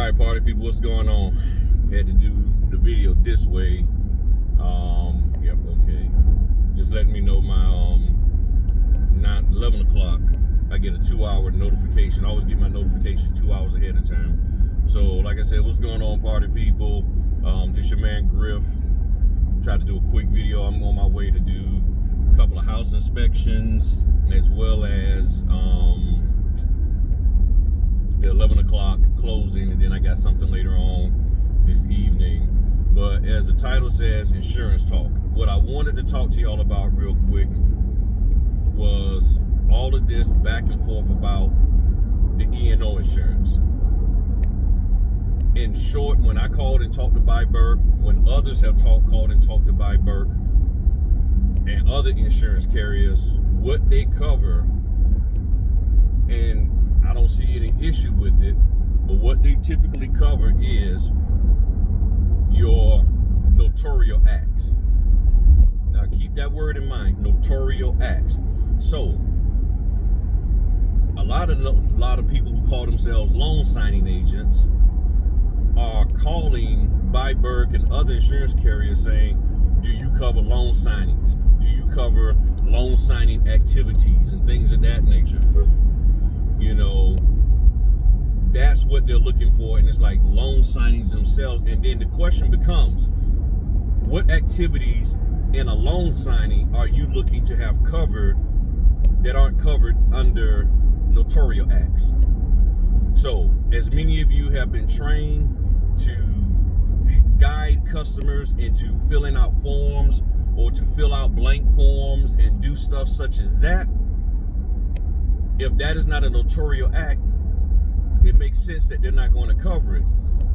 right, party people, what's going on? Had to do the video this way. Yep, okay. Just letting me know my 11 o'clock. I get a 2-hour notification. I always get my notifications 2 hours ahead of time. So, like I said, what's going on, party people? This your man Griff. Tried to do a quick video. I'm on my way to do a couple of house inspections, as well as the 11 o'clock closing, and then I got something later on this evening. But as the title says, insurance talk. What I wanted to talk to y'all about real quick was all of this back and forth about the E&O insurance. In short, when I called and talked to Byberg, when others have called and talked to Byberg and other insurance carriers, what they cover, and I don't see any issue with it, but what they typically cover is your notorious acts. Now keep that word in mind, notorious acts. So a lot of people who call themselves loan signing agents are calling Byberg and other insurance carriers saying, do you cover loan signings? Do you cover loan signing activities and things of that nature? You know, that's what they're looking for, and it's like loan signings themselves. And then the question becomes, what activities in a loan signing are you looking to have covered that aren't covered under notorious acts? So, as many of you have been trained to guide customers into filling out forms or to fill out blank forms and do stuff such as that, if that is not a notorious act, it makes sense that they're not going to cover it.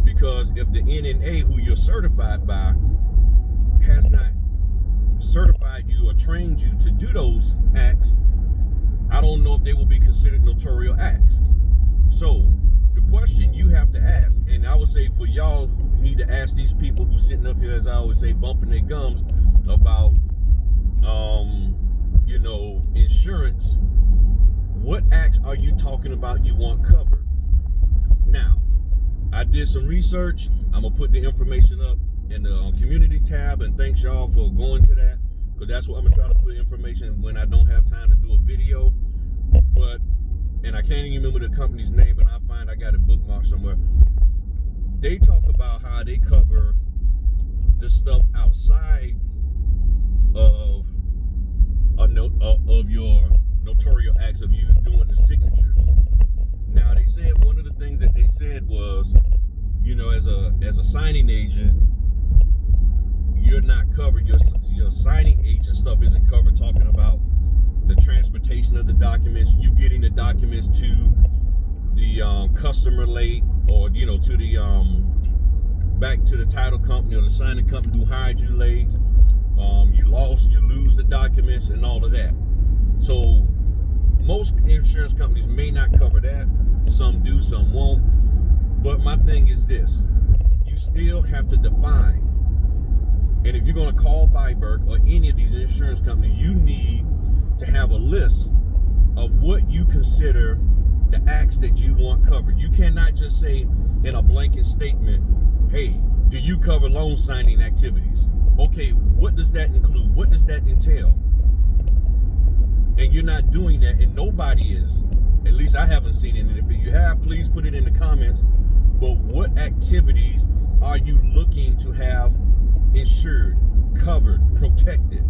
Because if the NNA, who you're certified by, has not certified you or trained you to do those acts, I don't know if they will be considered notorious acts. So the question you have to ask, and I would say for y'all who need to ask these people who sitting up here, as I always say, bumping their gums about insurance, what acts are you talking about you want covered? Now, I did some research. I'm gonna put the information up in the community tab, and thanks y'all for going to that, because that's what I'm gonna try to put information when I don't have time to do a video. And I can't even remember the company's name, and I got it bookmarked somewhere. They talk about how they cover the stuff outside of your notorious acts of you doing the signatures. Now, they said one of the things that they said was, as a signing agent, you're not covered. Your signing agent stuff isn't covered. Talking about the transportation of the documents, you getting the documents to the customer late, or to the back to the title company or the signing company who hired you late. You lose the documents and all of that. So most insurance companies may not cover that. Some do, some won't. But my thing is this: you still have to define. And if you're going to call Byberg or any of these insurance companies, you need to have a list of what you consider the acts that you want covered. You cannot just say in a blanket statement, hey, do you cover loan signing activities? Okay, what does that include? What does that entail? And you're not doing that, and nobody is. At least I haven't seen it. And if you have, please put it in the comments. But what activities are you looking to have insured, covered, protected?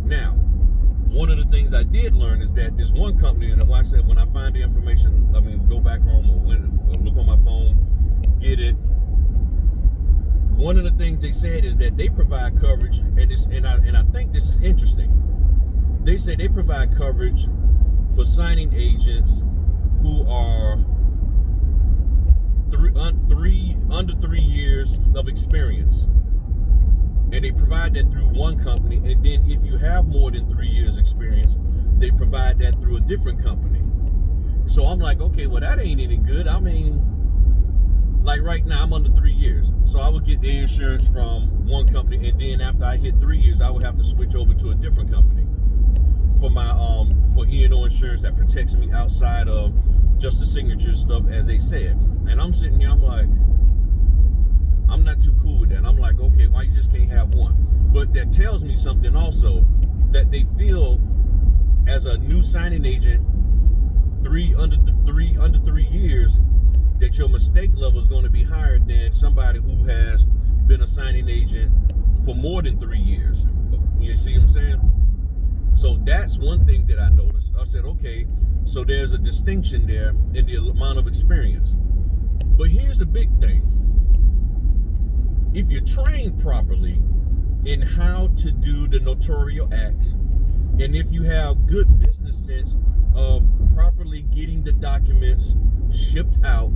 Now, one of the things I did learn is that this one company, and like I said, when I find the information, go back home or look on my phone, get it. One of the things they said is that they provide coverage, and I think this is interesting. They say they provide coverage for signing agents who are under 3 years of experience. And they provide that through one company. And then if you have more than 3 years experience, they provide that through a different company. So I'm like, okay, well, that ain't any good. I mean, like right now, I'm under 3 years. So I would get the insurance from one company. And then after I hit 3 years, I would have to switch over to a different company for my for E&O insurance that protects me outside of just the signature stuff as they said. And I'm sitting here, I'm like, I'm not too cool with that. I'm like, okay, why you just can't have one? But that tells me something also, that they feel as a new signing agent, under 3 years, that your mistake level is going to be higher than somebody who has been a signing agent for more than 3 years. You see what I'm saying? So that's one thing that I noticed. I said, okay, so there's a distinction there in the amount of experience. But here's the big thing. If you're trained properly in how to do the notorious acts, and if you have good business sense of properly getting the documents shipped out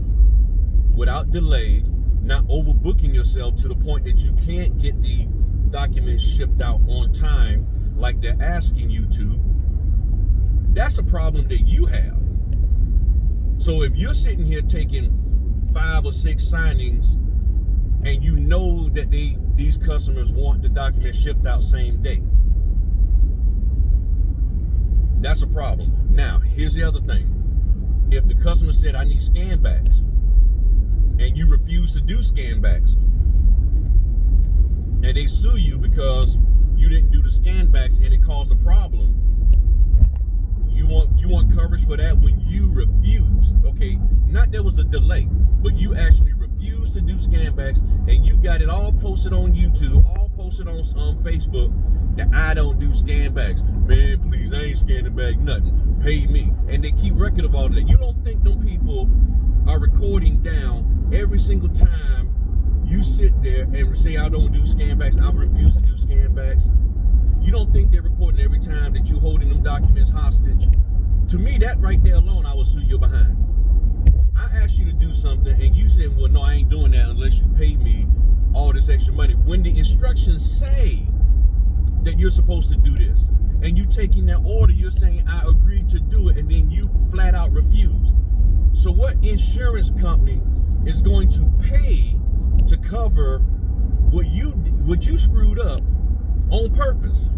without delay, not overbooking yourself to the point that you can't get the documents shipped out on time like they're asking you to, that's a problem that you have. So if you're sitting here taking 5 or 6 signings and you know that these customers want the documents shipped out same day, that's a problem. Now, here's the other thing. If the customer said, I need scan backs, and you refuse to do scan backs, and they sue you because you didn't do the scan backs and it caused a problem, you want coverage for that when you refuse. Okay, not there was a delay, but you actually refused to do scan backs, and you got it all posted on YouTube, all posted on Facebook, that I don't do scan backs. Man, please, I ain't scanning back nothing. Pay me. And they keep record of all of that. You don't think them people are recording down every single time you sit there and say, I don't do scan backs, I refuse to do scan backs? You don't think they're recording every time that you're holding them documents hostage? To me, that right there alone, I would sue you behind. I asked you to do something and you said, well, no, I ain't doing that unless you pay me all this extra money. When the instructions say that you're supposed to do this, and you taking that order, you're saying, I agreed to do it, and then you flat out refuse. So what insurance company is going to pay to cover what you screwed up on purpose?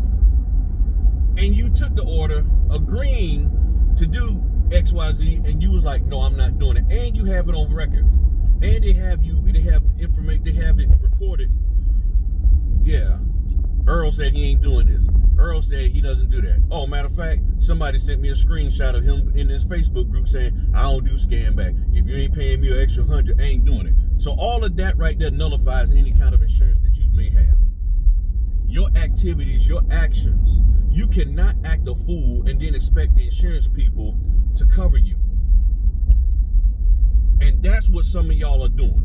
And you took the order agreeing to do XYZ, and you was like, no, I'm not doing it. And you have it on record. And they have information, they have it recorded. Yeah. Earl said he ain't doing this. Earl said he doesn't do that. Oh, matter of fact, somebody sent me a screenshot of him in his Facebook group saying, I don't do scan back. If you ain't paying me an extra $100, I ain't doing it. So all of that right there nullifies any kind of insurance that you may have. Your activities, your actions. You cannot act a fool and then expect the insurance people to cover you. And that's what some of y'all are doing.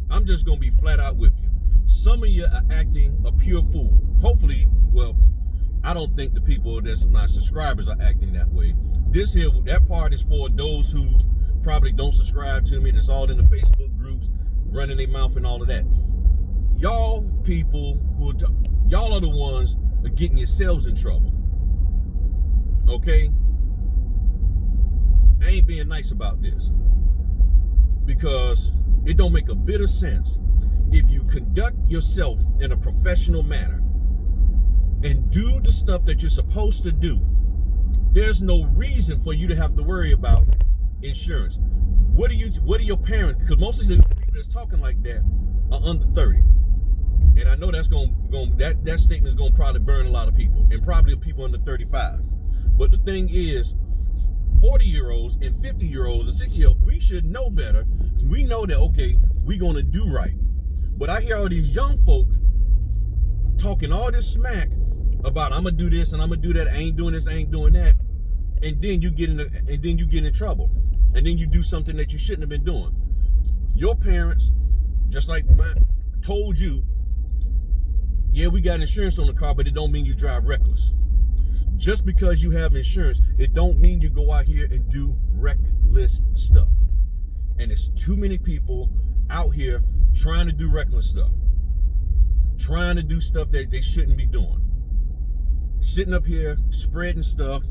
I'm just going to be flat out with you. Some of you are acting a pure fool. Hopefully, well, I don't think the people that's my subscribers are acting that way. That part is for those who probably don't subscribe to me. That's all in the Facebook groups, running their mouth and all of that. Y'all people y'all are the ones that are getting yourselves in trouble. Okay? I ain't being nice about this, because it don't make a bit of sense. If you conduct yourself in a professional manner and do the stuff that you're supposed to do, there's no reason for you to have to worry about insurance. What are your parents? Because most of the people that's talking like that are under 30. And I know that's that statement is going to probably burn a lot of people, and probably people under 35. But the thing is, 40-year-olds and 50-year-olds and 60-year-olds, we should know better. We know that, okay, we're going to do right. But I hear all these young folk talking all this smack about, I'm gonna do this and I'm gonna do that. I ain't doing this, I ain't doing that. And then you get in trouble. And then you do something that you shouldn't have been doing. Your parents, just like mine, told you, yeah, we got insurance on the car, but it don't mean you drive reckless. Just because you have insurance, it don't mean you go out here and do reckless stuff. And it's too many people out here trying to do reckless stuff, trying to do stuff that they shouldn't be doing, sitting up here spreading stuff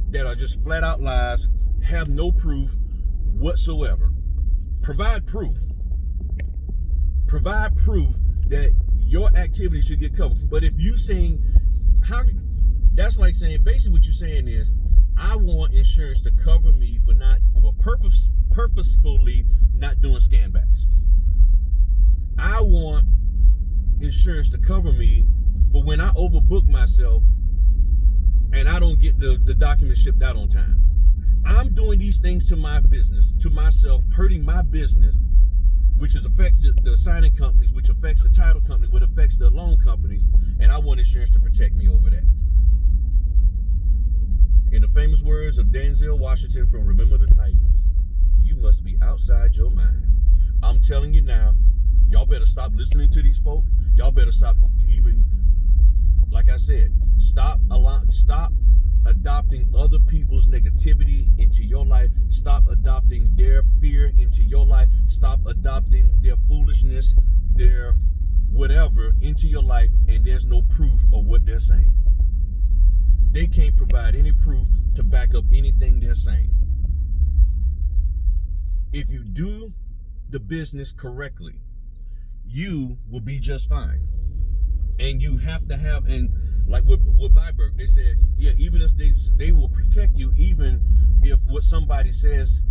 that are just flat out lies, have no proof whatsoever. Provide proof that your activity should get covered. But if you saying, that's like saying, basically what you're saying is, I want insurance to cover me for purposefully not doing scanbacks. I want insurance to cover me for when I overbook myself and I don't get the documents shipped out on time. I'm doing these things to my business, to myself, hurting my business, which affects the signing companies, which affects the title company, which affects the loan companies, and I want insurance to protect me over that. In the famous words of Denzel Washington from Remember the Titans, you must be outside your mind. I'm telling you now, y'all better stop listening to these folk. Y'all better stop even, like I said, stop adopting other people's negativity into your life. Stop adopting their fear into your life. Stop adopting their foolishness, their whatever into your life, and there's no proof of what they're saying. They can't provide any proof to back up anything they're saying. If you do the business correctly, you will be just fine. And you have to have, and like with Byberg, they said, yeah, even if they will protect you, even if what somebody says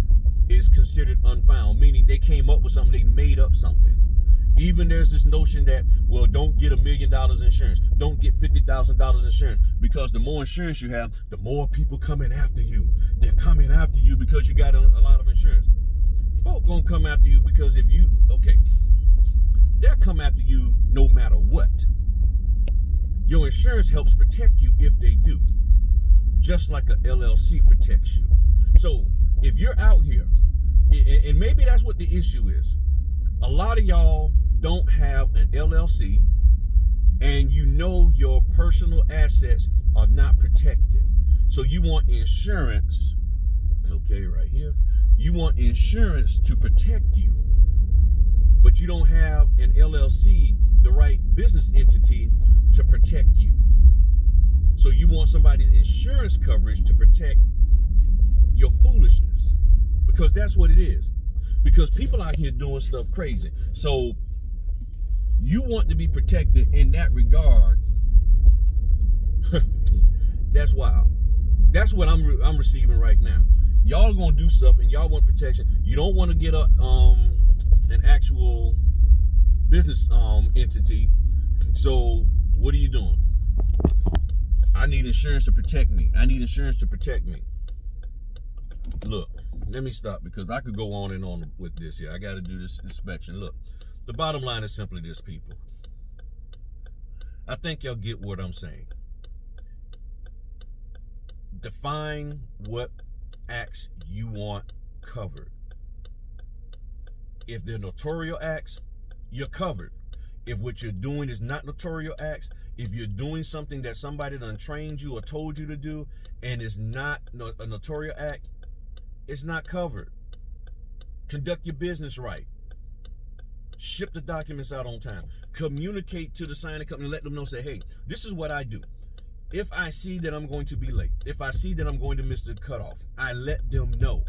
is considered unfound, meaning they came up with something, they made up something. Even there's this notion that, well, don't get $1 million insurance, don't get $50,000 insurance, because the more insurance you have, the more people coming after you. They're coming after you because you got a lot of insurance. Folk gonna come after you because they'll come after you no matter what. Your insurance helps protect you if they do, just like a LLC protects you. So if you're out here, and maybe that's what the issue is, a lot of y'all don't have an LLC, and you know your personal assets are not protected. So you want insurance, right here. You want insurance to protect you, but you don't have an LLC, the right business entity, to protect you. So you want somebody's insurance coverage to protect your foolishness, because that's what it is. Because people out here doing stuff crazy. So you want to be protected in that regard. That's wild. That's what I'm receiving right now. Y'all are gonna do stuff and y'all want protection. You don't want to get an actual business entity. So what are you doing? I need insurance to protect me. I need insurance to protect me. Look, let me stop, because I could go on and on with this here. I got to do this inspection. Look, the bottom line is simply this, people. I think y'all get what I'm saying. Define what acts you want covered. If they're notorious acts, you're covered. If what you're doing is not notorious acts, if you're doing something that somebody done trained you or told you to do and it's not a notorious act, it's not covered. Conduct your business right. Ship the documents out on time. Communicate to the signing company. Let them know, say, hey, this is what I do. If I see that I'm going to be late, if I see that I'm going to miss the cutoff, I let them know.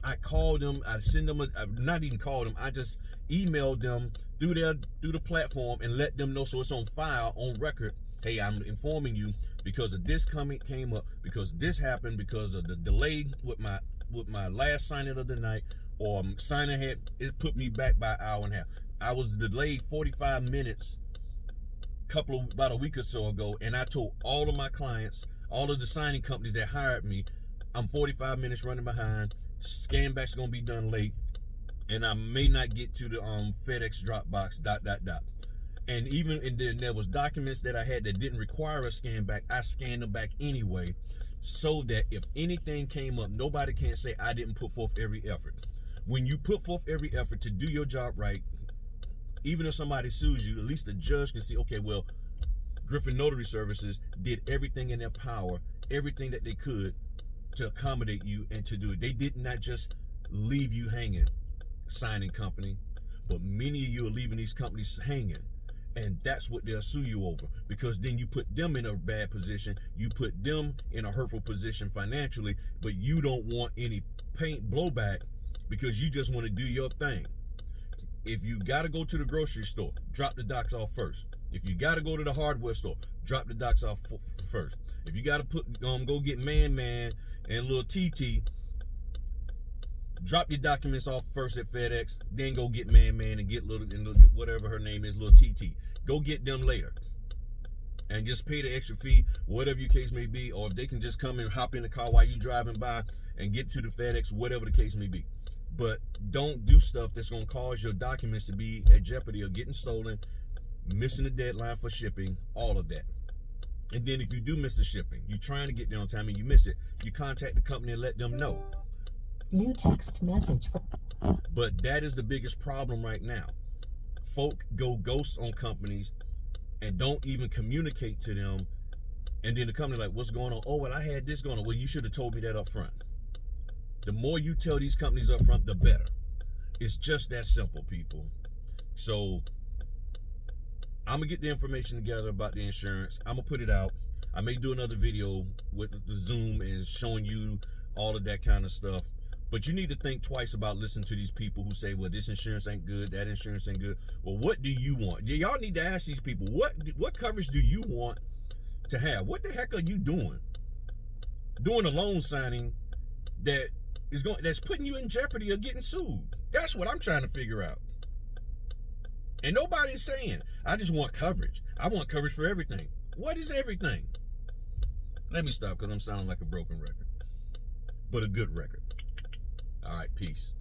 I call them, I send them, not even call them, I just emailed them through the platform and let them know, so it's on file, on record. Hey, I'm informing you because of this came up, because this happened, because of the delay with my last signing of the night, or signing it put me back by an hour and a half. I was delayed 45 minutes about a week or so ago, and I told all of my clients, all of the signing companies that hired me, I'm 45 minutes running behind. Scanback's gonna be done late, and I may not get to the FedEx Dropbox. And then there was documents that I had that didn't require a scan back. I scanned them back anyway, so that if anything came up, nobody can say I didn't put forth every effort. When you put forth every effort to do your job right, even if somebody sues you, at least the judge can see, okay, well, Griffin Notary Services did everything in their power, everything that they could to accommodate you and to do it. They did not just leave you hanging, signing company, but many of you are leaving these companies hanging, and that's what they'll sue you over, because then you put them in a bad position, you put them in a hurtful position financially, but you don't want any blowback because you just want to do your thing. If you got to go to the grocery store, drop the docs off first. If you got to go to the hardware store, drop the docs off first. If you got to go get Man and little TT, drop your documents off first at FedEx, then go get Man and get little whatever her name is, little TT. Go get them later. And just pay the extra fee, whatever your case may be, or if they can just come and hop in the car while you driving by and get to the FedEx, whatever the case may be. But don't do stuff that's going to cause your documents to be at jeopardy of getting stolen, missing the deadline for shipping, all of that. And then if you do miss the shipping, you're trying to get there on time and you miss it, you contact the company and let them know. New text message. But that is the biggest problem right now. Folk go ghost on companies and don't even communicate to them. And then the company like, what's going on? Oh, well, I had this going on. Well, you should have told me that up front. The more you tell these companies up front, the better. It's just that simple, people. So I'm going to get the information together about the insurance. I'm going to put it out. I may do another video with the Zoom and showing you all of that kind of stuff. But you need to think twice about listening to these people who say, well, this insurance ain't good, that insurance ain't good. Well, what do you want? Y'all need to ask these people, what coverage do you want to have? What the heck are you doing? Doing a loan signing that's putting you in jeopardy of getting sued. That's what I'm trying to figure out. And nobody's saying, I just want coverage. I want coverage for everything. What is everything? Let me stop because I'm sounding like a broken record. But a good record. All right, peace.